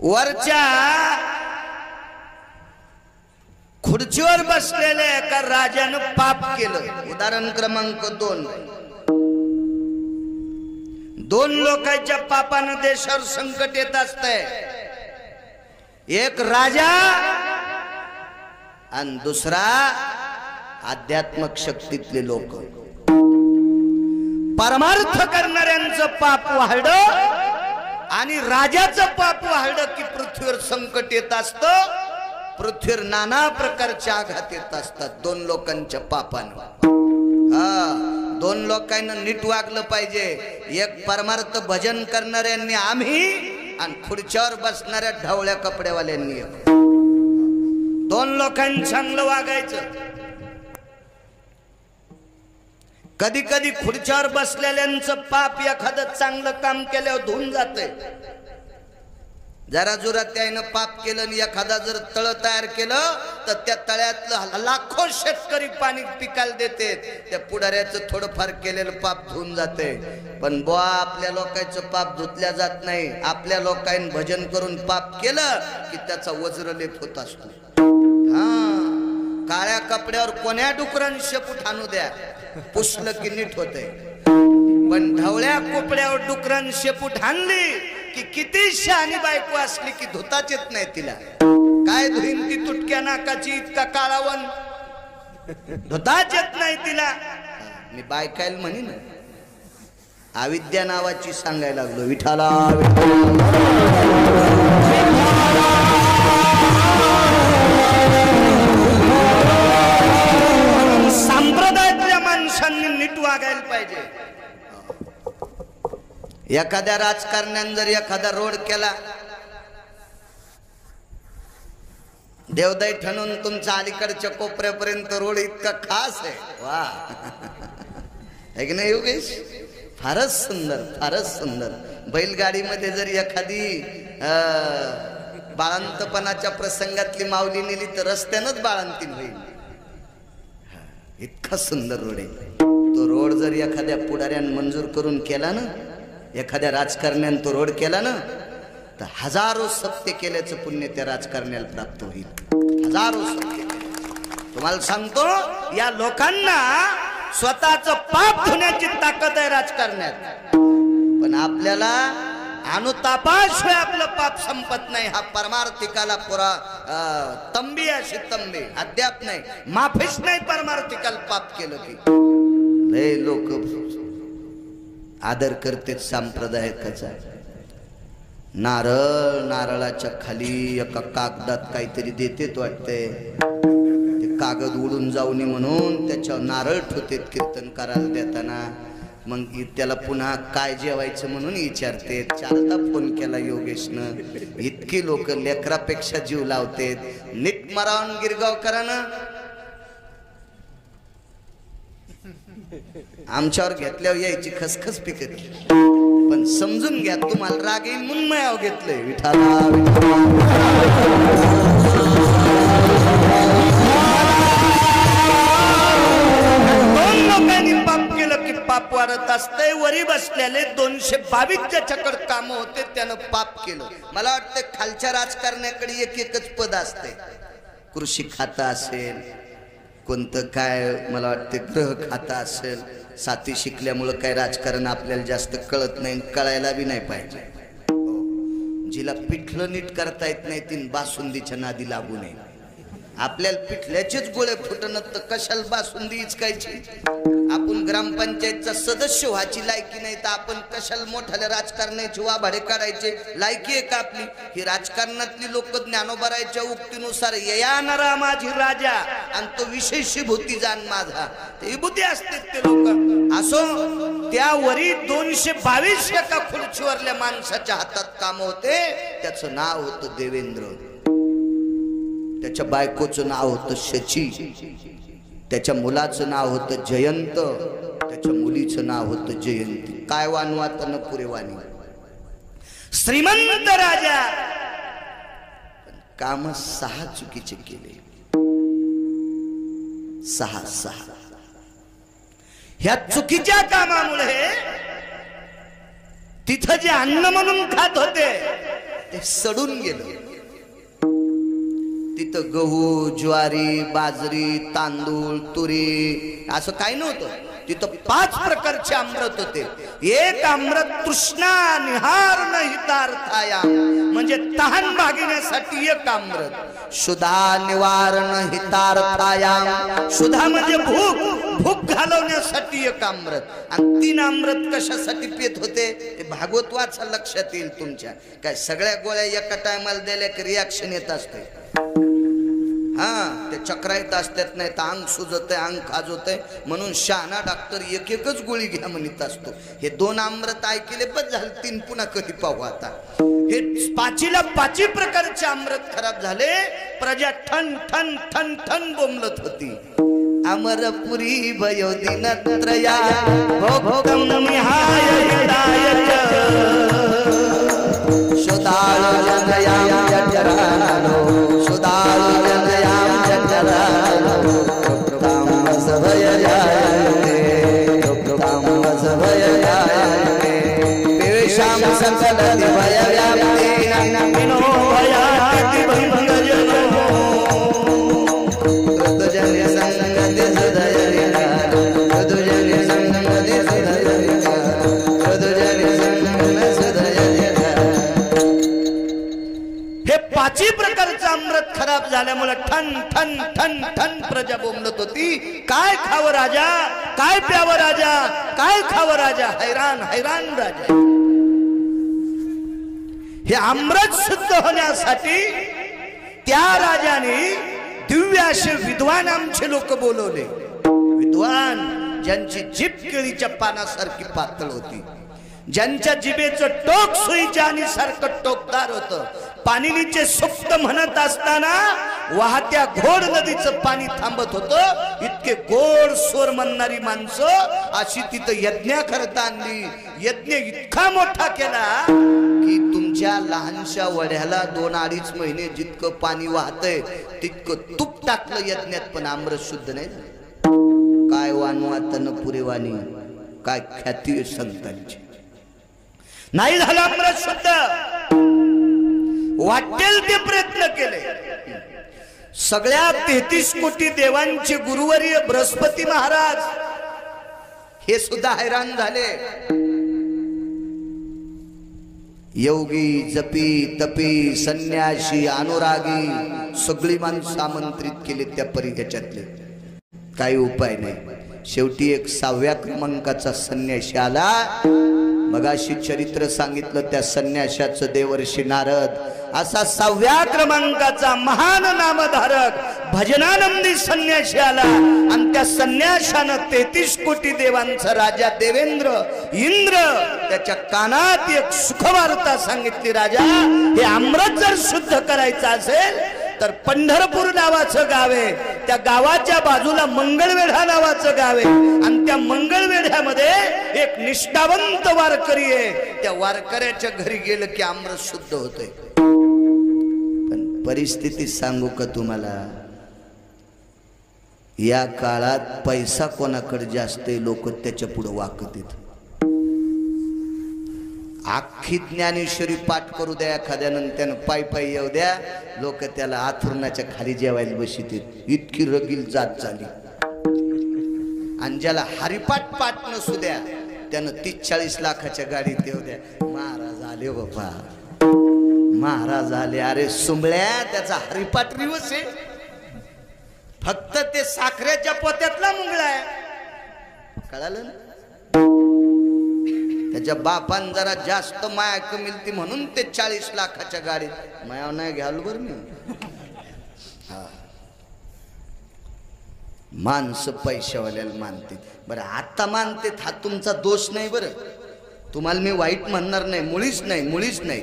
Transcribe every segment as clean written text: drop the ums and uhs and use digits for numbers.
वरच्या खुर्चीवर बसलेल्या एका राजानं पाप केलं। उदाहरण क्रमांक 2, 2 लोकांच्या पापानं देशावर संकट येत असते। एक राजा आणि दुसरा आध्यात्मिक शक्तीतले लोक। परमार्थ करणाऱ्यांचं पाप वाढलं आणि राजाचं पाप वाढलं की पृथ्वीवर संकट येत असतं, पृथ्वीवर नाना प्रकारचे आघात येत असतात 2 लोकांच्या पापानं। 2 लोकांना नीट वागलं पाहिजे। एक परमार्थ भजन करणाऱ्यांनी आम्ही आणि खुर्च्यावर बसणाऱ्या ढवळ्या कपड्यावाल्यांनी 2 लोकांनी चांगलं वागायचं। कधी कधी खुर्च्यावर बसलेल्यांचं पाप एखादं चांगलं काम केल्यावर धुवून जाते। जरा जोरात त्यानं पाप केलं आणि एखादा जर तळ तयार केलं तर त्या तळ्यातलं लाखो शेतकरी पाणी पिकायला देते, त्या पुढाऱ्याचं थोडंफार केलेलं पाप धुवून जाते। पण बुवा आपल्या लोकांचं पाप धुतल्या जात नाही। आपल्या लोकांनी भजन करून पाप केलं की त्याचा वज्रलेप होत असतो। काळ्या कपड्यावर कोण्या डुकरांनी शेपूट आणू द्या, पुसलं की नीट होते। पण ढवळ्या कोपड्यावर डुकरांनी शेपूट आणली की किती शहाणी बायको असली की धुताच येत नाही तिला। काय धुईन ती तुटक्या नाकाची, इतका काळावन, धुताच येत नाही तिला। मी बायकायला म्हणीन अविद्या नावाची सांगायला लागलो। विठाला संप्रदायातल्या माणसांनी नीट वागायला पाहिजे। एखाद्या राजकारण्याने जर एखादा रोड केला, देवदाई ठणून तुमच्या अलीकडच्या कोपऱ्यापर्यंत रोड इतका खास आहे, वा है की नाही योगेश? फारच सुंदर, फारच सुंदर। बैलगाडीमध्ये जर एखादी बाळंतपणाच्या प्रसंगातली माऊली नेली तर रस्त्यानंच बाळंतीन होईल, इतका सुंदर रोड आहे तो। रोड जर एखाद्या पुढाऱ्यानं मंजूर करून केला ना, एखाद्या राजकारण्यानं तो रोड केला ना, तर हजारो सत्य केल्याचं पुण्य त्या राजकारण्याला प्राप्त होईल। हजारो सत्य। तुम्हाला सांगतो या लोकांना स्वतःचं पाप धुण्याची ताकद आहे राजकारण्यात। पण आपल्याला अनुतापाशिवाय आपलं पाप संपत नाही। हा परमार्थिकाला पुरा तंबी अशी तंबी अद्याप नाही, माफीच नाही परमार्थिकाला पाप केलं की। लय लोक आदर करते संप्रदायाचा। नारळ, नारळाच्या खाली एका कागदात काहीतरी देतेत वाटते, ते कागद उडून जाऊ नये म्हणून त्याच्यावर नारळ ठेवतेत कीर्तन करायला देताना। मग त्याला पुन्हा काय जेवायचं म्हणून विचारते। 4दा फोन केला योगेशनं। इतकी लोक लेकरापेक्षा जीव लावतेत। नीट मरावून गिरगावकरानं आमच्यावर घेतल्यावर यायची खसखस पिकत, पण समजून घ्या तुम्हाला राग येईल म्हणून मायाव घेतलंय। विठाला लोकांनी पाप केलं की पाप वाढत असतंय। वरी बसलेले 222 ज्याच्याकडे काम होते त्यानं पाप केलं। मला वाटतं खालच्या राजकारण्याकडे एकच पद असते, कृषी खाता असेल, कोणतं काय मला वाटतं गृह खाता असेल। साथी शिकल्यामुळं काय राजकारण आपल्याला जास्त कळत नाही, कळायला बी नाही पाहिजे। जिला पिठलं नीट करता येत नाही तीन बासुंदीच्या नादी लागू नये। आपल्याला पिठल्याचेच गोळे फुटणत तर कशाला बासुंदी इचकायची? आपण ग्रामपंचायतचा सदस्य व्हायची लायकी नाही तर आपण कशाला मोठ्याला राजकारणाची वाभाडे काढायचे? लायकी आहे का आपली? ही राजकारणातली लोक ज्ञानोबरायच्या उक्तीनुसार येणारा माझी राजा आणि तो विशेष भूती जाण माझा, ते विभूती असते ते लोक। असो त्यावरी 222 एका खुर्चीवरल्या माणसाच्या हातात काम होते। त्याचं नाव होतं देवेंद्र, त्याच्या बायकोचं नाव होतं शची, त्याच्या मुलाचं नाव होतं जयंत, त्याच्या मुलीचं नाव होतं जयंती। काय वानवात न पुरेवानी श्रीमंत राजा, काम 6 चुकीचे केले। 6 ह्या चुकीच्या कामामुळे तिथं जे अन्न म्हणून खात होते ते सडून गेलं. तिथं गहू, ज्वारी, बाजरी, तांदूळ, तुरी असं काही नव्हतं. तिथं 5 प्रकारचे अमृत होते. एक अमृत तृष्णा निहार हितार्थाया, म्हणजे तहान भागण्यासाठी एक अमृत. सुधा निवारण हितार्थाया, सुधा म्हणजे भूक घालवण्यासाठी एक अमृत. आणि 3 अमृत कशासाठी पित होते ते भागवत वाचा, लक्षात येईल तुमच्या. काय सगळ्या गोळ्या एका टायमाला दिल्या की रिॲक्शन येत असते. ते चक्रा येत असतात, नाही तर अंग सुजत, अंग खाजवतंय, म्हणून शहाणा डॉक्टर एकच गोळी घ्या म्हणत असतो. हे 2 अमृत ऐकले पण झाले, 3 पुन्हा कधी पाहू आता. हे 5 प्रकारचे अमृत खराब झाले. प्रजा ठन ठन ठन ठन बोंबलत होती. अमरपुरी भयो दिनत्रया भोक्तम निहाय हितायच सुदाळ जनयाम जठरानो सुदाळ जनयाम जठरानो प्रभुताम वसभययायते प्रभुताम वसभययायते पेशाम सकल भयव्याप्तेन विनो भयाति भंगजनो ऋतुजन्य संगति सुधयरिका ऋतुजन्य संगति सुधयरिका ऋतुजन्य संगति सुधयरिका. हे 5 प्रकारचं अमृत खराब झाल्यामुळे ठन ठन ठन ठन प्रजा बोंबलत होती. काय खावं राजा, काय प्यावं राजा, काय खावं राजा, हैराण हैराण राजा. हे अमृत शुद्ध होण्यासाठी त्या राजाने दिव्य असे विद्वान आमचे लोक बोलवले. विद्वान ज्यांची जीभ केळीच्या पानासारखी पातळ होती, ज्यांच्या जिभेचं टोक सुईच्या आणि सारखं टोकदार होतं. पाणिनीचे सुप्त म्हणत असताना वाहत्या घोड नदीचं पाणी थांबत होतं. इतके गोड स्वर म्हणणारी माणसं अशी तिथं यज्ञाकरता आणली. यज्ञ इतका मोठा केला की तुमच्या लहानशा वड्याला 2-2.5 महिने जितकं पाणी वाहतंय तितकं तूप टाकलं यज्ञात, पण अमृत शुद्ध नाही. काय वानवातन पुरेवाणी, काय ख्याती संतांची, नाही झालं अमृत शुद्ध. वाटेल ते प्रयत्न केले. सगळ्या 33 कोटी देवांचे गुरुवर्य बृहस्पती महाराज हे सुद्धा हैराण झाले. योगी, जपी, तपी, संन्यासी, अनुरागी सगळी माणसं आमंत्रित केले त्या परिघ्याच्यातले. काही उपाय नाही. शेवटी एक 6व्या क्रमांकाचा संन्यासी आला. मगाशी चरित्र सांगितलं त्या संन्याशाचं, देवर्षी नारद असा 6व्या क्रमांकाचा महान नामधारक भजनानंदी संन्यासी आला. आणि त्या संन्याशानं 33 कोटी देवांचा राजा देवेंद्र इंद्र त्याच्या कानात एक सुखवार्ता सांगितली. राजा, हे अमृत जर शुद्ध करायचं असेल तर पंढरपूर नावाचं गाव आहे, त्या गावाच्या बाजूला मंगळवेढा नावाचं गाव आहे. आणि त्या मंगळवेढ्यामध्ये एक निष्ठावंत वारकरी आहे. त्या वारकऱ्याच्या घरी गेलं की अमृत शुद्ध होतंय. पण परिस्थिती सांगू का तुम्हाला, या काळात पैसा कोणाकडे जास्त आहे, लोक त्याच्या पुढे वाकत आहेत. आखी ज्ञानेश्वरी पाठ करू द्या एखाद्यानं, त्यानं पायी येऊ द्या, लोक त्याला आथुरणाच्या खाली जेवायला बसित. इतकी रगील जात झाली. आणि ज्याला हरिपाठ पाठ नसू द्या त्यानं 30-40 लाखाच्या गाडीत येऊ द्या. महाराज आले बाबा, महाराज आले. अरे सुंबळ्या, त्याचा हरिपाठ रिवस आहे, फक्त ते साखरेच्या पोत्यातला मुंगळा आहे. कळालं ना? त्याच्या बापान जरा जास्त माया कमिलती म्हणून ते 40 लाखाच्या गाडीत. माया नाही घ्याल बर मी. माणसं पैशावाल्याला मानते. बरं आता मानते, हा तुमचा दोष नाही. बरं तुम्हाला मी वाईट म्हणणार नाही, मुळीच नाही, मुळीच नाही.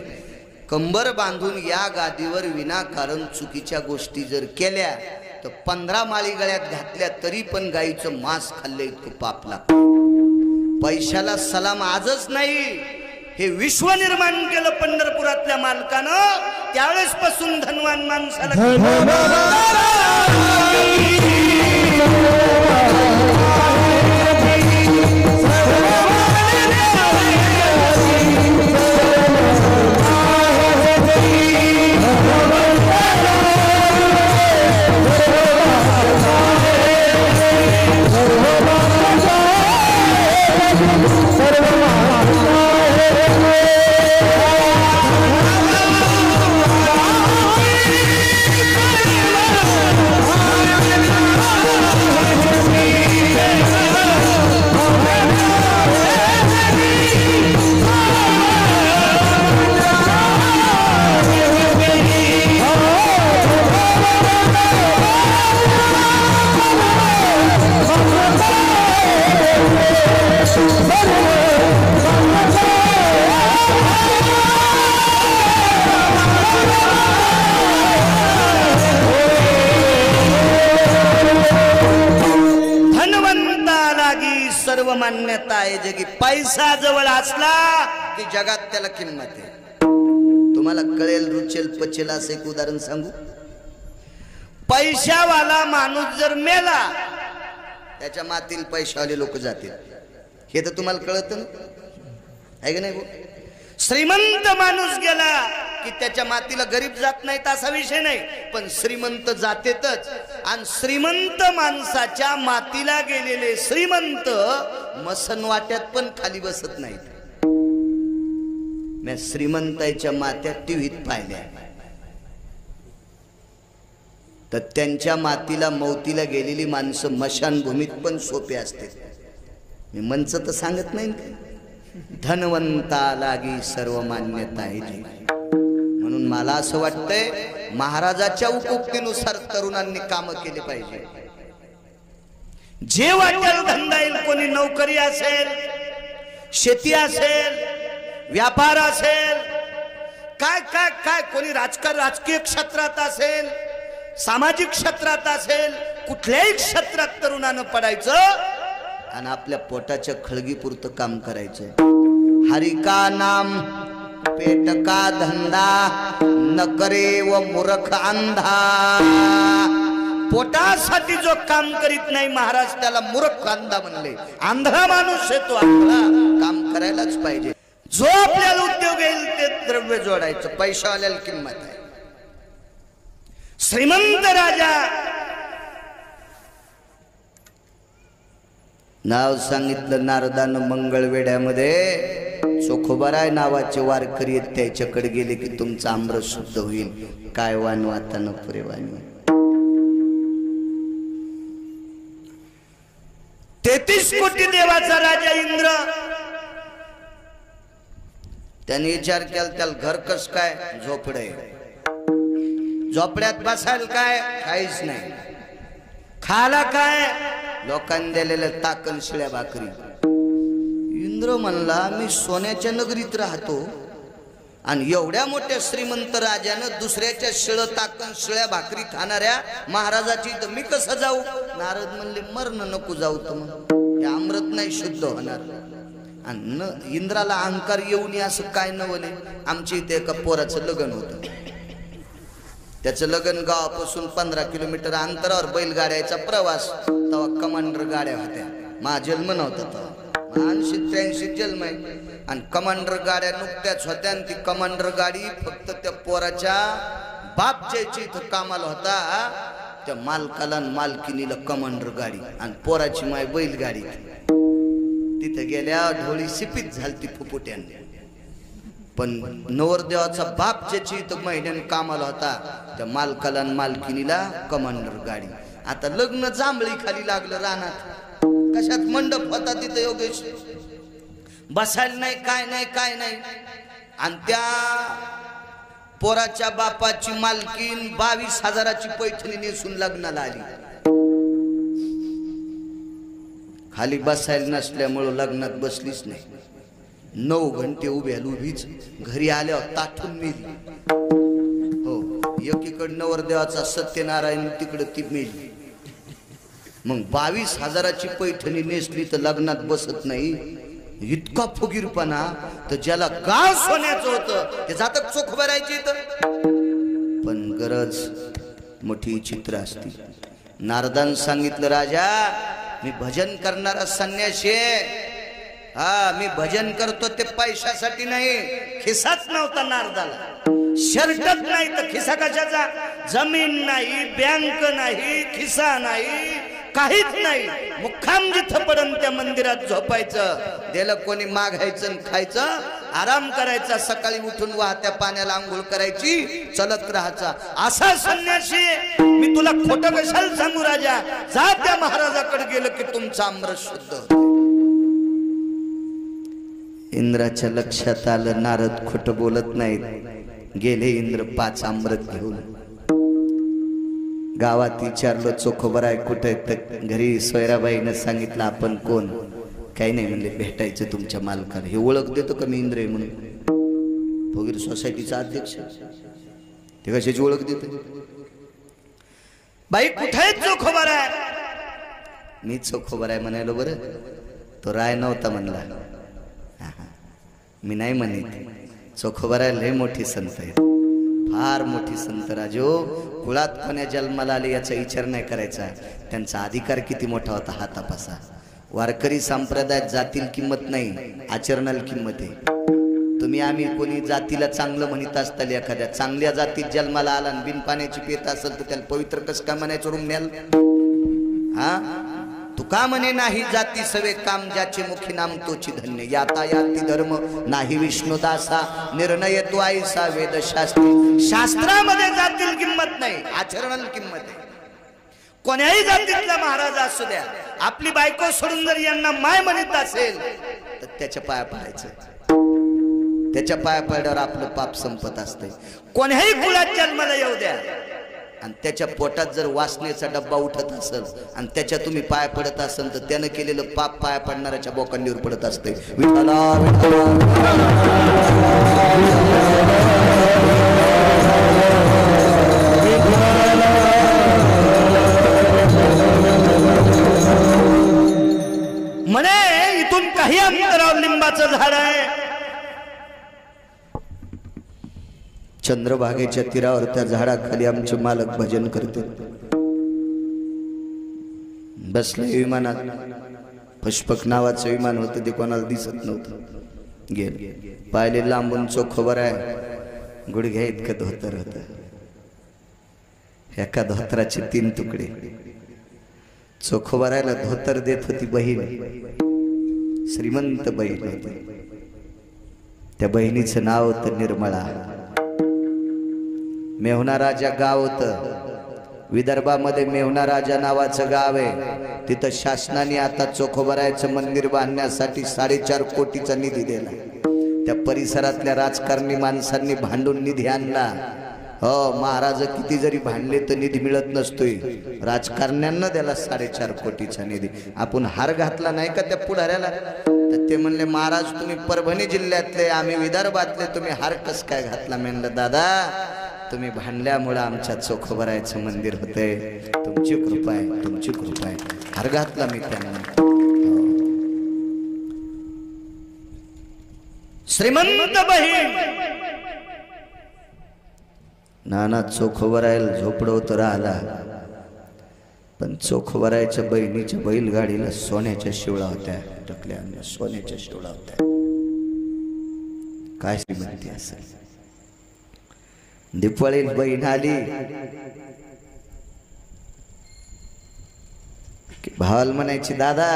कंबर बांधून या गादीवर विनाकारण चुकीच्या गोष्टी जर केल्या तर 15 माळी गळ्यात घातल्या तरी पण गाईचं मांस खाल्लं इतकं पाप लागतं. पैशाला सलाम आजच नाही, हे विश्व निर्माण केलं पंढरपुरातल्या मालकानं. त्यावेळेस पासून धनवान माणसाला सर्वमान्यता आहे जगी. पैसा जवळ असला की जगात त्याला किंमत आहे. तुम्हाला कळेल, रुचेल, पचेल असं एक उदाहरण सांगू. पैशावाला माणूस जर मेला त्याच्या मातील पैशावाले लोक जातील. हे तर तुम्हाला कळत ना, आहे का नाही? श्रीमंत माणूस गेला की त्याच्या मातीला गरीब जात नाहीत असा विषय नाही, पण श्रीमंत जातेतच. आणि श्रीमंत माणसाच्या मातीला गेलेले श्रीमंत मसन वाट्यात पण खाली बसत नाहीत. मी श्रीमंताच्या मात्या टीव्हीत पाहिल्या, तर त्यांच्या मातीला मौतीला गेलेली माणसं मशानभूमीत पण सोपे असते. मी मंच तर सांगत नाही, धनवंता लागी सर्व मान्यता आहे जी. म्हणून मला असं वाटतंय महाराजाच्या उक्तीनुसार तरुणांनी काम केले पाहिजे. जे वाटेल धंदा येईल, कोणी नोकरी असेल, शेती असेल, व्यापार असेल, काय काय काय, कोणी राजकीय क्षेत्रात असेल, सामाजिक क्षेत्रात असेल, कुठल्याही क्षेत्रात तरुणानं पडायचं आणि आपल्या पोटाच्या खळगीपुरतं काम करायचं. हरि का नाम पेट का धंदा न करे व मूर्ख अंधा. पोटासाठी जो काम करीत नाही महाराज त्याला मूर्ख अंधा म्हणले. आंधळा माणूस आहे तो, आंधळा. काम करायलाच पाहिजे. जो आपल्याला उद्योग येईल ते द्रव्य जोडायचं. पैशावाल्याला किंमत आहे. श्रीमंत राजा नाव सांगितलं नारदानं मंगळवेढ्यामध्ये. चोखोबाराय नावाचे वारकरी आहेत, त्याच्याकडे गेले की तुमचं अमृत शुद्ध होईल. काय वाण वाताना पुरे वाणी. 33 कोटी देवाचा राजा इंद्र, त्याने विचार केला त्याला घर कस काय, झोपडे. झोपड्यात बसायला काय, काहीच नाही. खाला काय, लोकांनी दिलेलं ताकन शिळ्या भाकरी. इंद्र म्हणला मी सोन्याच्या नगरीत राहतो आणि एवढ्या मोठ्या श्रीमंत राजानं दुसऱ्याच्या शिळ ताकन शिळ्या भाकरी खाणाऱ्या महाराजाची तर मी कसं जाऊ. नारद म्हणले मरण नको जाऊ, तर मग हे अमृत नाही शुद्ध होणार. आणि इंद्राला अहंकार येऊ नये असं काय नवले. आमच्या इथे एका पोराचं लग्न होतं. त्याचं लग्न गावापासून 15 किलोमीटर अंतरावर बैलगाड्याचा प्रवास. तेव्हा कमांडर गाड्या होत्या. माझा जन्म नव्हता तेव्हा, 80-83 जन्म आहे. आणि कमांडर गाड्या नुकत्याच होत्या. आणि ती कमांडर गाडी फक्त त्या पोराच्या बाप ज्याची इथं कामाला होता त्या मालकाला आणि मालकिनीला कमांडर गाडी, आणि पोराची माय बैलगाडी. तिथे गेल्या ढोळी शिपीत झालती फुफुट्याने. पण नवरदेवाचा बाप ज्याची इथं महिन्याने कामाला होता त्या मालकाला आणि मालकिनीला कमांडर गाडी. आता लग्न जांभळी खाली लागलं रानात. कशात मंडप होता तिथं योगेश, बसायला नाही, काय नाही काय नाही. आणि त्या पोराच्या बापाची मालकीन 22,000ची पैठणी नेसून लग्नाला आली. खाली बसायला नसल्यामुळं लग्नात बसलीच नाही. 9 घंटे उभीच घरी आल्यावर ताठून मेली. हो, एकीकडे नवरदेवाचा सत्यनारायण, तिकडे ती मेली. मग 22,000ची पैठणी नेसली तर लग्नात बसत नाही. इतका फुगीरपणा. तर ज्याला गाव सोन्याचं होतं ते जातक चोख भरायची. पण गरज मोठी चित्र असती. नारदान सांगितलं राजा मी भजन करणारा संन्यासी आहे. हा, मी भजन करतो ते पैशासाठी नाही. खिसाच नव्हता नारदाला. शर्टच नाही तर खिसा कशाचा. जमीन नाही, बँक नाही, खिसा नाही, काहीच नाही. मुक्काम जिथं पडन त्या मंदिरात झोपायचं. दिलं कोणी मागायचं खायचं, आराम करायचा. सकाळी उठून वाहत्या पाण्याला आंघोळ करायची, चलत राहायचा. असा संन्यासी मी तुला खोटं कशाला सांगू राजा. जा त्या महाराजाकडे गेलं की तुमचा अमृत शुद्ध होतं. इंद्राच्या लक्षात आलं नारद खोटं बोलत नाहीत. गेले इंद्र 5 अमृत घेऊन. गावात विचारलं चोखोबराय कुठे, तर घरी सोयराबाईनं सांगितलं आपण कोण. काही नाही म्हणले, भेटायचं तुमच्या मालकाला. हे ओळख देतो का मी इंद्र आहे म्हणून. फुगीर सोसायटीचा अध्यक्ष, ते कशाची ओळख देतो. बाई कुठे चोखोबराय. मी चोखोबराय म्हणायलो. बरं तो राय नव्हता म्हणला. मी नाही म्हणे, चोखोबराय लय मोठी संत आहे, फार मोठी संत राजो. कुळात कोण्या जन्माला आले याचा विचार नाही करायचा, त्यांचा अधिकार किती मोठा होता हा तपासा. वारकरी संप्रदायात जातील किंमत नाही, आचरणाला किंमत आहे. तुम्ही आम्ही कोणी जातीला चांगलं म्हणत असताल, एखाद्या चांगल्या जातीत जन्माला आला आणि बिन पाण्याची पेत असेल तर त्याला पवित्र कसं काय म्हणायचं रुमण्याल? हा, तू का म्हणे नाही जाती सवे काम ज्याचे मुखी नाम तोची धन्य. यातायाती धर्म नाही विष्णुदासा, निर्णय तो आईसा वेदशास्त्री. शास्त्रामध्ये जातील किंमत नाही, आचरणाला किंमत आहे. कोण्याही जातीतला महाराज असू द्या, आपली बायको सोडून जर यांना माय म्हणत असेल तर त्याच्या पाया पडायचं. त्याच्या पाया पडल्यावर आपलं पाप संपत असते. कोण्याही कुळात जन्माला येऊ द्या आणि त्याच्या पोटात जर वासनेचा डब्बा उठत असेल आणि त्याच्या तुम्ही पाया पडत असेल तर त्यानं केलेलं पाप पाया पडणाऱ्याच्या बोकांडीवर पडत असते. विठ्ठला म्हणे इथून काही अंतरावर लिंबाचं झाड आहे. चंद्रभागेच्या तीरावर त्या झाडाखाली आमचे मालक भजन करते. बसले विमानात, पुष्पक नावाचं विमान होतं, ते कोणाला दिसत नव्हतं. गेले पाहिले लांबून चोखोबराय, गुडघ्या इतकं धोतर होत. एका धोतराचे 3 तुकडे. चोखोबरायला धोतर देत होती बहीण, श्रीमंत बहीण होती. त्या बहिणीचं नाव होतं निर्मळा. मेहुणा राजा गाव होतं विदर्भामध्ये. मेहुणा राजा नावाचं गाव आहे. तिथं शासनाने आता चोखोबरायचं मंदिर बांधण्यासाठी 4.5 कोटीचा निधी दिला. त्या परिसरातल्या राजकारणी माणसांनी भांडून निधी आणला. हो, महाराज किती जरी भांडले तर निधी मिळत नसतोय. राजकारण्यांना त्याला 4.5 कोटीचा निधी. आपण हार घातला नाही का त्या पुढाऱ्याला, तर ते म्हणले महाराज तुम्ही परभणी जिल्ह्यातले, आम्ही विदर्भातले, तुम्ही हार कस काय घातला? म्हणलं दादा तुम्ही भांडल्यामुळे आमच्या चोखोबरायचं मंदिर होतंय, तुमची कृपा आहे, तुमची कृपा आहे. हार घातला मी त्यांना. श्रीमंत बहीण नाना चोखोबरायला झोपडवत राहिला, पण चोखोबरायच्या बहिणीच्या बैलगाडीला सोन्याच्या शिवळा होत्या टकल्या, सोन्याच्या शिवळा होत्या. काय श्रीमंती असेल. दिपवळीत बहीण आली की भावाला म्हणायची दादा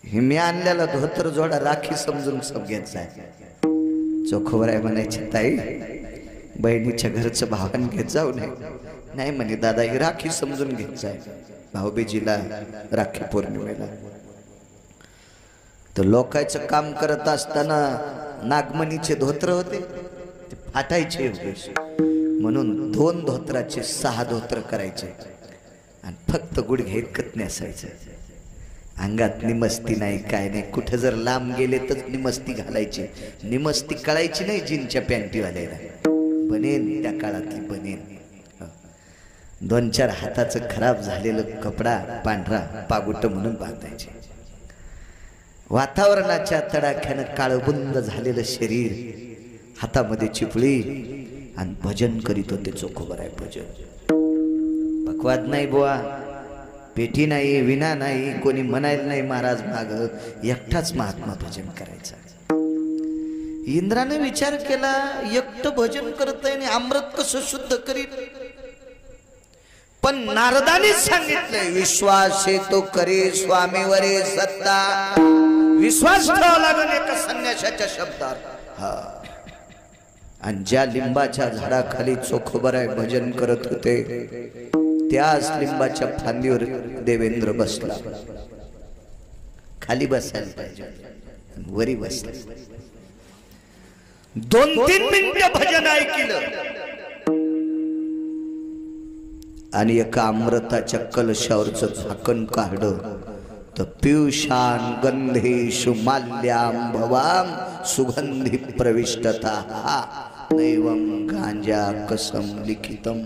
हे मी आणलेला धोतर जोडा राखी समजून घ्यायचा. चोखोबराय म्हणायची ताई बहिणीच्या घरचं भावान घेत जाऊ नये. नाही म्हणे दादा ही राखी समजून घ्यायचा भाऊबीजीला, राखी पौर्णिमेला. तर लोकांचं काम करत असताना नागमणीचे धोत्र होते, ते फाटायचे म्हणून 2 धोत्राचे 6 धोत्र करायचे आणि फक्त गुडघे इतकत नेसायचं. अंगात निमस्ती नाही, काय नाही. कुठं जर लांब गेले तर निमस्ती घालायची. निमस्ती कळायची नाही जीनच्या पॅन्टीवाल्याला. बनेन त्या काळातली बनेन. 2-4 हाताचं खराब झालेलं कपडा पांढरा पागुट म्हणून बांधायचे. वातावरणाच्या तडाख्यानं काळबुंद झालेलं शरीर, हातामध्ये चिपळी आणि भजन करीत होते चोखोबराय. भजन पकवाद नाही बुवा, पेटी नाही, विना नाही, कोणी म्हणायला नाही महाराज माग. एकटाच महात्मा भजन करायचा. इंद्राने विचार केला एकटं भजन करत आहे आणि अमृत कसं शुद्ध करीत. पण नारदानेच सांगितलंय विश्वास तो करे स्वामीवरे सत्ता. विश्वास ठेवावा लागेल एका संन्याशाच्या शब्दात. हा, आणि ज्या लिंबाच्या झाडाखाली चोखोबराय भजन करत होते त्याच लिंबाच्या फांदीवर देवेंद्र बसला. खाली बसायला पाहिजे, वरी बसला. 2-3 मिनिटं भजन ऐकलं आणि एका अमृताच्या कलशावरचं झाकण काढलं तर पियुषान गंधेषु माल्याम्भवाम सुगंधी प्रविष्टता नैवम गांजा कसम लिखितम.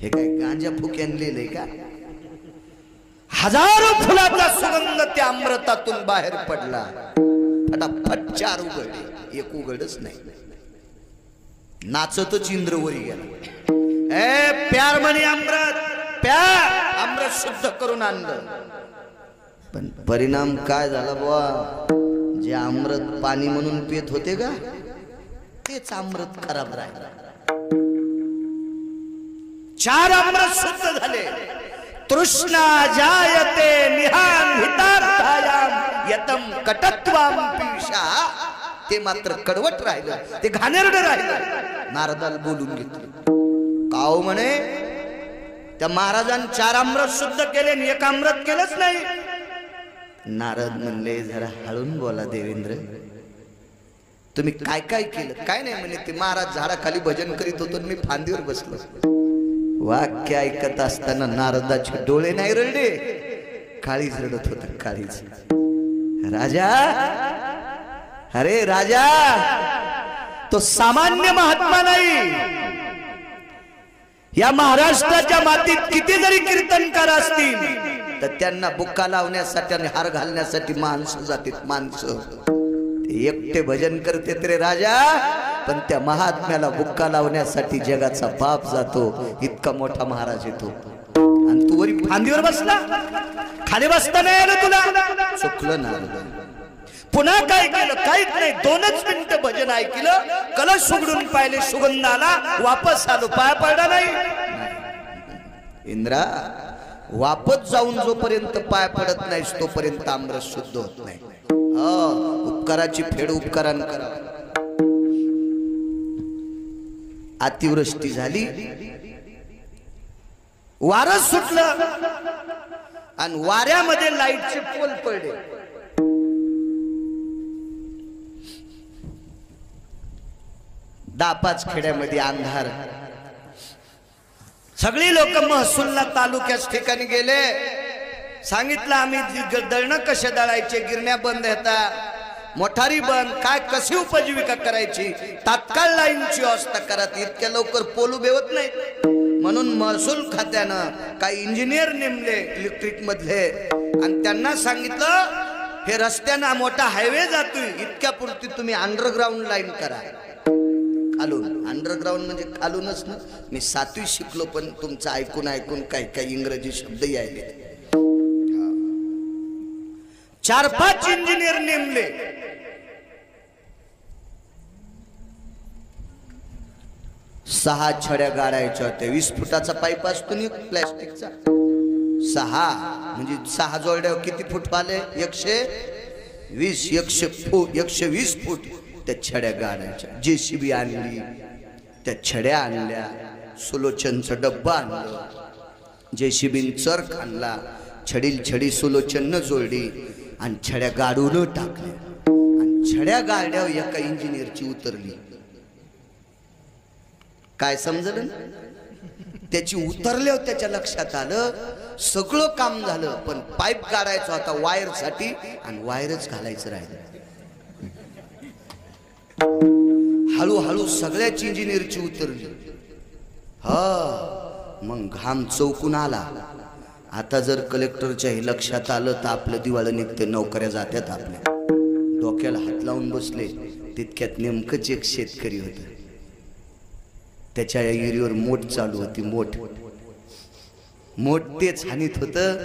हे काय गांजा फुक्यान लिहिलंय का? हजारो फुलाचा सुगंध त्या अमृतातून बाहेर पडला. फटाफट 4 उघडले, एक उघडच नाही. नाचतच इंद्रवरी गेला. प्यार म्हणे अमृत, प्यार. अमृत शुद्ध करून आणलं. पण परिणाम काय झाला बुवा? जे अमृत पाणी म्हणून पित होते का, तेच अमृत खराब राहिलं. 4 अमृत शुद्ध झाले. तृष्णा जायते निहान हितार्थायाम यतम कटत्वाम पिशा. ते मात्र कडवट राहिलं, ते घाणेरडं राहिलं. नारदाला बोलून घेतलं. काव म्हणे त्या महाराजांनी 4 अमृत शुद्ध केले आणि 1 अमृत केलंच नाही. नारद म्हणले जरा हळून बोला देवेंद्र, तुम्ही काय काय केलं? काय नाही म्हणे, ते महाराज झाडाखाली भजन करीत होतो, मी फांदीवर बसलो. वाक्य ऐकत असताना नारदाचे डोळे नाही रडले, काळीज रडत होत. काळीज. राजा, अरे राजा, तो सामान्य महात्मा नाही. या महाराष्ट्राच्या मातीत किती जरी कीर्तनकार असतील तर त्यांना बुक्का लावण्यासाठी आणि हार घालण्यासाठी माणसं जातात. माणसं ते एकटे भजन करते रे राजा, पण त्या महात्म्याला बुक्का लावण्यासाठी जगाचा बाप जातो. इतका मोठा महाराज येतो आणि तू वरी फांदीवर बसला, खाली बसता नाही आलं तुला. चुकलं ना. पुन्हा काय केलं? काहीच नाही. 2च मिनिटं भजन ऐकलं, कलश उघडून पाहिले, सुगंध आला, वापस आलो. पाय पडला नाही. इंद्रा, वापस जाऊन जोपर्यंत पाय पडत नाहीस तोपर्यंत अमृत शुद्ध होत नाही. उपकाराची फेड उपकारान करा. अतिवृष्टी झाली, वारं सुटलं आणि वाऱ्यामध्ये लाईटचे पोल पडले. दापाच खेड्यामध्ये अंधार. सगळी लोक महसूलला तालुक्याच ठिकाणी गेले. सांगितलं आम्ही दळणं कसे दळायचे, गिरण्या बंद येतात, मोठारी बंद, काय कशी उपजीविका करायची, तात्काळ लाईनची व्यवस्था करा. इतक्या लवकर पोल उभे होत नाहीत. म्हणून महसूल खात्यानं काही इंजिनियर नेमले इलेक्ट्रिक मधले आणि त्यांना सांगितलं हे रस्त्यानं मोठा हायवे जातोय, इतक्यापुरती तुम्ही अंडरग्राऊंड लाईन करा. खालून. अंडरग्राऊंड म्हणजे खालूनच ना. मी 7वी शिकलो, पण तुमचं ऐकून ऐकून काही काही इंग्रजी शब्द यायले. 4-5 इंजिनियर नेमले. सहा छड्या गाडायच्या होत्या. 20 फुटाचा पाईप असतो ना प्लॅस्टिकचा. 6 म्हणजे 6 जोड्या किती फूट आले? 120 फूट त्या छड्या गाडायच्या. JCB आणली, त्या छड्या आणल्या, सुलोचनचा डब्बा आणला, JCB चरख आणला, छडील छडी सुलोचन जोडली आणि छड्या गाडून टाकल्या. आणि छड्या गाड्यावर एका इंजिनियरची उतरली. काय समजलं? त्याची उतरल्यावर त्याच्या लक्षात आलं सगळं काम झालं, पण पाईप काढायचा होता वायर साठी आणि वायरच घालायचं राहिलं. हळूहळू सगळ्याच इंजिनियरची उतरली. मग घाम चौकून आला. आता जर कलेक्टरच्या हे लक्षात आलं तर आपलं दिवाळं निघते, नोकऱ्या जात्यात आपल्या. डोक्याला हात लावून बसले. तितक्यात नेमकंच एक शेतकरी होता. त्याच्या एरीवर मोठ चालू होती. मोठ तेच हानीत होतं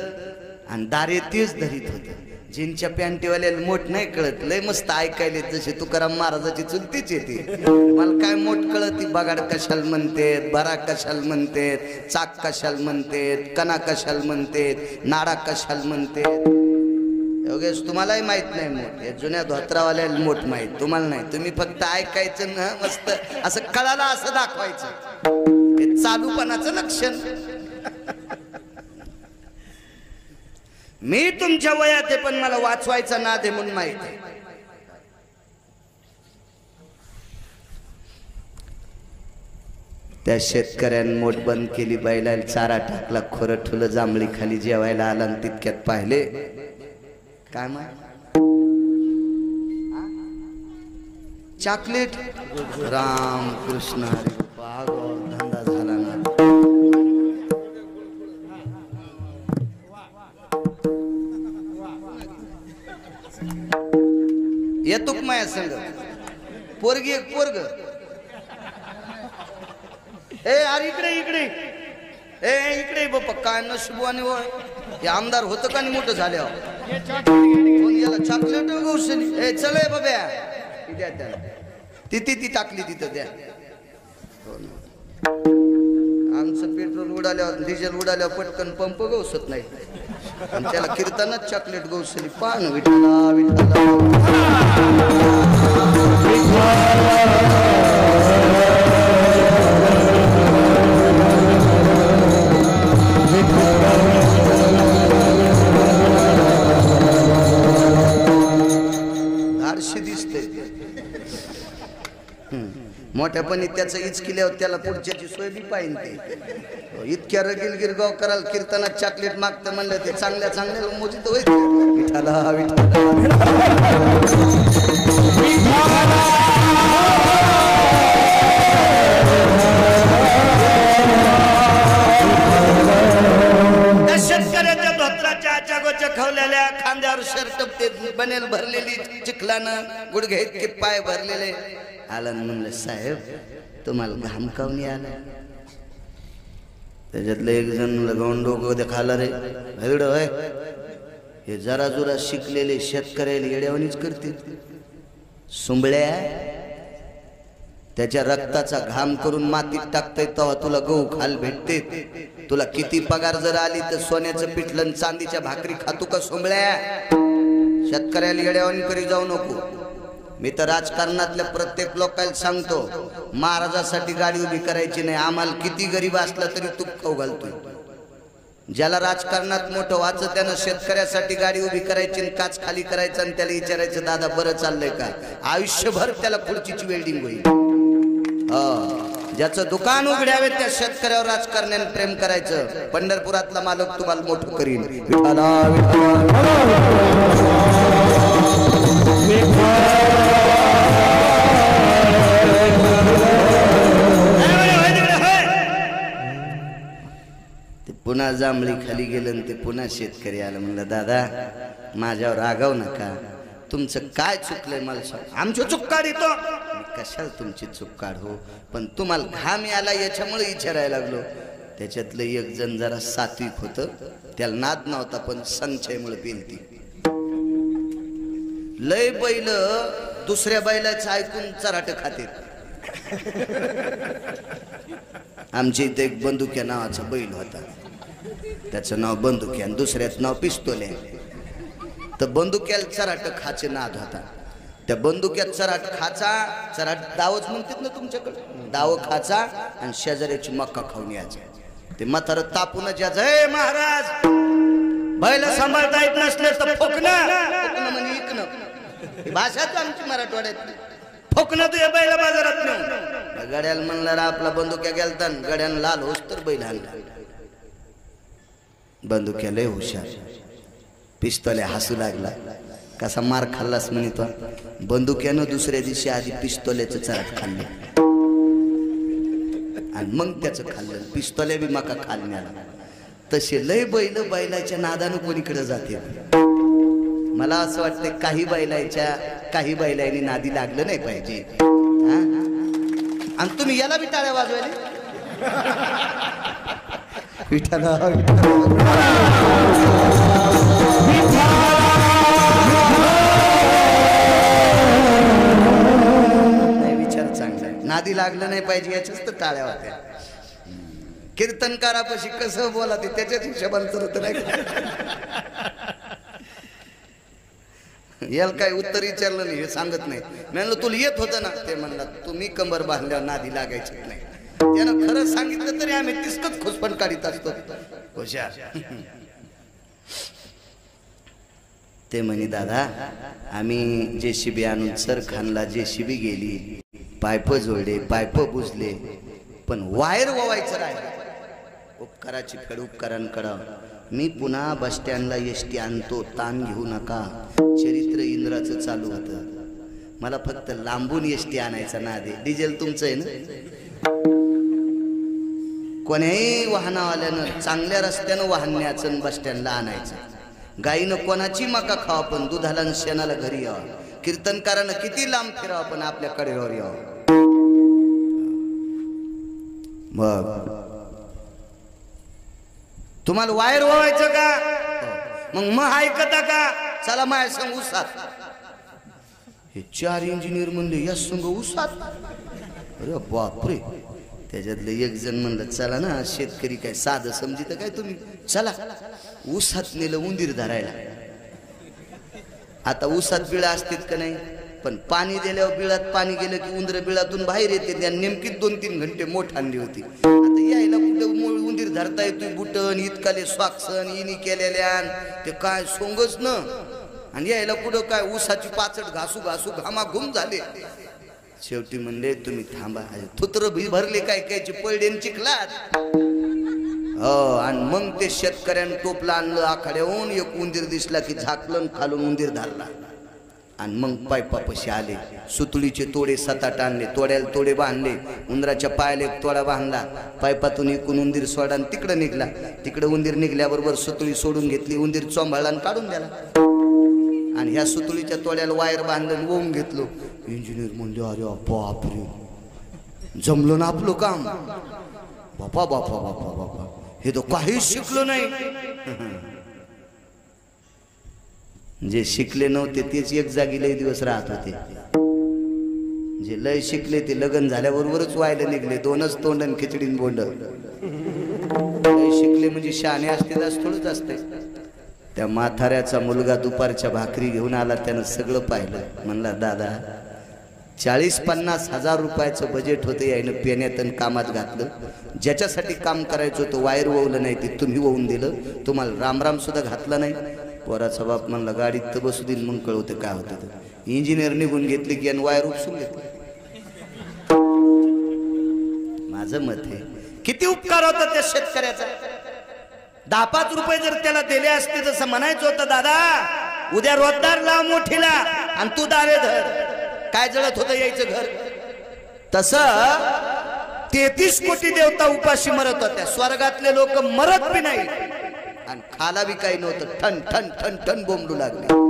आणि दारे तेच धरीत होतं. जिनच्या पॅन्टीवाल्याला मोठ नाही कळत, लय मस्त ऐकायले जसे तुकाराम महाराजाची चुलतीच येते. मला काय मोठ कळत? बगाड कशाल म्हणतेत, बरा कशाल म्हणतेत, चाक कशाल म्हणतेत, कणा कशाल म्हणतेत, नाडा कशाल म्हणतेत. योगेश तुम्हालाही माहित नाही मोठ. या जुन्या धोत्रावाल्याला मोठ माहित, तुम्हाला नाही. तुम्ही फक्त ऐकायचं ना, मस्त असं कळाला असं दाखवायचं. हे चालूपणाचं लक्षण. मी तुमच्या वयात आहे पण मला वाचवायचा नाद आहे म्हणून माहित आहे. त्या शेतकऱ्यानं मोठ बंद केली, बैलाला चारा टाकला, खोरं ठुलं, जांभळी खाली जेवायला आला आणि तितक्यात पाहिले काय माय चॉकलेट. राम कृष्ण हरी. धंदा झाला ना. येतो माया संग पोरगी एक पोरग ए अरे इकडे इकडे ए इकडे बाप्पा काय नशिबाने वळ हे आमदार होतं का नाही मोठं झाल्यावर याला चॉकलेट गौसली ए चल बाब्या द्या त्याला ती टाकली तिथं द्या आमचं पेट्रोल उडाल्यावर डिझेल उडाल्यावर पटकन पंप गवसत नाही आणि त्याला कीर्तनात चॉकलेट गौसली पान विठ्ठला विठ्ठला धाडशी दिसते मोठ्यापणी त्याचं इचकिल्यावर त्याला पुढच्याची सोय बी पाहिजे ते इतक्या रगील गिरगाव कराल कीर्तनात चॉकलेट मागतं म्हणलं ते चांगल्या चांगल्या मोजित होईल विठ्ठला शेतकऱ्याच्या धोत्राच्या आचागोच्या खवलेल्या खांद्यावर शर्ट ते बनेल भरलेली चिखलानं गुडघे इतके पाय भरलेले आला म्हणलं साहेब तुम्हाला घाम काऊन आला त्याच्यातलं एक जण लगावून डोकं खाला रे हरड होय हे जरा जुरा शिकलेले शेतकऱ्याला येड्यावानीच करतील सुंबळ्या त्याच्या रक्ताचा घाम करून मातीत टाकता तेव्हा तुला गहू खाल भेटते तुला किती पगार जर आली तर सोन्याचं पिठलं चांदीच्या भाकरी खातू का सुंबळ्या शेतकऱ्याला येड्यावानी करी जाऊ नको मी तर राजकारणातल्या प्रत्येक लोकांना सांगतो महाराजासाठी गाडी उभी करायची नाही आम्हाला किती गरीब असला तरी तू खाऊ घालतोय ज्याला राजकारणात मोठं व्हायचं त्यानं शेतकऱ्यासाठी गाडी उभी करायची आणि काच खाली करायचं आणि त्याला विचारायचं दादा बरं चाललंय का आयुष्यभर त्याला खुर्चीची वेल्डिंग होईल ज्याचं दुकान उघड्यावे त्या शेतकऱ्यावर राजकारण्याने प्रेम करायचं पंढरपुरातला मालक तुम्हाला मोठं करीन ते पुन्हा जांभळी खाली गेलं ते पुन्हा शेतकरी आलं म्हणलं दादा माझ्यावर रागाव नका तुमचं काय चुकलंय मला सांग आमची चूक काढतो कशाला तुमची चूक काढू पण तुम्हाला घाम आला याच्यामुळे विचारायला लागलो त्याच्यातलं एक जण जरा सात्विक होतं त्याला नाद नव्हता पण संचयमुळे पेलती लय बैल दुसऱ्या बैलाचं ऐकून चराट खाते आमच्या इथे एक बंदुक्या नावाचा बैल होता त्याचं नाव बंदुक्या आणि दुसऱ्याचं नाव पिस्तोल तर बंदुक्याला चराट खाचे नाद होता त्या बंदुक्यात चराट खाचा चराट दावच म्हणतात ना तुमच्याकडे दाव खाचा आणि शेजाऱ्याची मक्का खाऊन यायचं ते म्हातार तापून ज्याचं हे महाराज बैल सांभाळता येत नसले तर फोकणं म्हणे इकणं भाषाच आमची मराठवाड्यात फोकणं तू या बैला बाजारात नेऊन गड्याला म्हणलं आपला बंदुक्या गेलता गड्यानं लाल होस तर बैल आणला बंदुक्या लय हुशार पिस्तोले हसू लागला कसा मार खाल्लास म्हणे तो बंदुक्यानं दुसऱ्या दिवशी आधी पिस्तोल्याचं चराट खाल्लं आणि मग त्याचं खाल्लं पिस्तोल्या बी मका खाल्ल्याला तसे लय बैल बैलाच्या नादानं कोणीकडे जाते मला असं वाटतं काही बैलांनी नादी लागलं नाही पाहिजे आणि तुम्ही याला बी टाळ्या वाजवायला विचार चांगला नादी लागलं नाही पाहिजे याच्याच तर टाळ्या होत्या कीर्तनकारापाशी कसं बोला ते त्याच्याच हिशोबाने तर नाही याला काय उत्तर विचारलं नाही हे सांगत नाही म्हणलं तुला येत होतं ना ते म्हणलं तुम्ही कंबर बांधल्यावर नादी लागायची नाही त्यानं खरं सांगितलं तरी आम्ही तिसकच खुसपण काढीत असतो हुशार ते म्हणे दादा आम्ही जेसीबी आणून सरखानला जेसीबी गेली पाईप जोडले पाईप बुजले पण वायर ववायचं राहिलं उपकाराची फेड उपकारांकडं मी पुन्हा बस स्टँडला एसटी आणतो ताण घेऊ नका चरित्र इंद्राचं चालू होतं मला फक्त लांबून एसटी आणायचा ना दे डिझेल तुमचं आहे ना कोण्याही वाहनावाल्यानं चांगल्या रस्त्यानं वाहण्याचं बस स्टँडला आणायचं गाईनं कोणाची मका खावा पण दुधाला शेणाला घरी यावं कीर्तनकारानं किती लांब फिरावं पण आपल्या कडेवर यावं. मग तुम्हाला वायर व्हायचं का? मग ऐकता का? चला माय संग उसात. हे 4 इंजिनियर म्हणले या संग उसात. अरे बापरे. त्याच्यातलं एक जण म्हणलं चला ना, शेतकरी काय साधं समजित काय तुम्ही, चला. उसात नेलं उंदीर धरायला. आता उसात बिळा असतात का नाही, पण पाणी दिल्यावर बिळात पाणी गेलं की उंदर बिळातून बाहेर येते. त्या नेमकी 2-3 घंटे मोठ आणली होती. आता यायला कुठं उंदीर धरता येतोय, बुटन इतकाले स्वाक्षण इनी केलेल्या ते काय सोंगच न. आणि यायला कुठं काय उसाची पाचट घासू घासू घामाघूम झाले. शेवटी म्हणले तुम्ही थांबा, थुत्र भरले काय कायची पळडे चिखलात. हो. आणि मग ते शेतकऱ्यानं टोपला आणलं आखाड्याहून. एक उंदीर दिसला की झाकलं, खालून उंदीर धरला. आणि मग पायपापाशी आले. सुतळीचे तोडे 7-8 आणले, तोड्याला तोडे बांधले. उंदराच्या पायाला एक तोडा बांधला. पायपातून इकून उंदीर सोडा आणि तिकडे निघला. तिकडे उंदीर निघल्याबरोबर सुतळी सोडून घेतली. उंदीर चोंबाळला आणि काढून द्याला. आणि ह्या सुतळीच्या तोड्याला वायर बांधलं, वळून घेतलो. इंजिनियर म्हणले अरे बापरे, जमलं ना आपलं काम. बापा बापा बापा बापा, हे तो काहीच शिकलो नाही. जे शिकले नव्हते तेच एक जागी लय दिवस राहत होते. जे लय शिकले ते लग्न झाल्याबरोबरच व्हायला निघले. 2च तोंड आणि खिचडीन बोंड. लय शिकले म्हणजे शहाणे असते असं थोडंच असते. त्या म्हाताऱ्याचा मुलगा दुपारच्या भाकरी घेऊन आला. त्यानं सगळं पाहिलं. म्हणला दादा 40-50 हजार रुपयाचं बजेट होतं, यायनं पेण्यात आणि कामात घातलं. ज्याच्यासाठी काम करायचं होतं वायर ववलं नाही ते तुम्ही ववून दिलं. तुम्हाला रामराम सुद्धा घातला नाही. पोराचा बाप म्हणला गाडीत तर बसू देईल मग कळवतं काय होतं तर. इंजिनियर निघून घेतली की आणि वायर उपसून घेतली. माझं मत आहे किती उपकार होता त्या शेतकऱ्याचा. 10-5 रुपये जर त्याला दिले असते तसं म्हणायचं होतं दादा उद्या रोजदार लाव मोठीला आणि तू दावे धर. काय जळत होतं यायचं घर. तसं 33 कोटी देवता उपाशी मरत होत्या. स्वर्गातले लोक मरत बी नाही आणि खाला बी काही नव्हतं. ठण ठण ठण ठण बोंबलू लागले.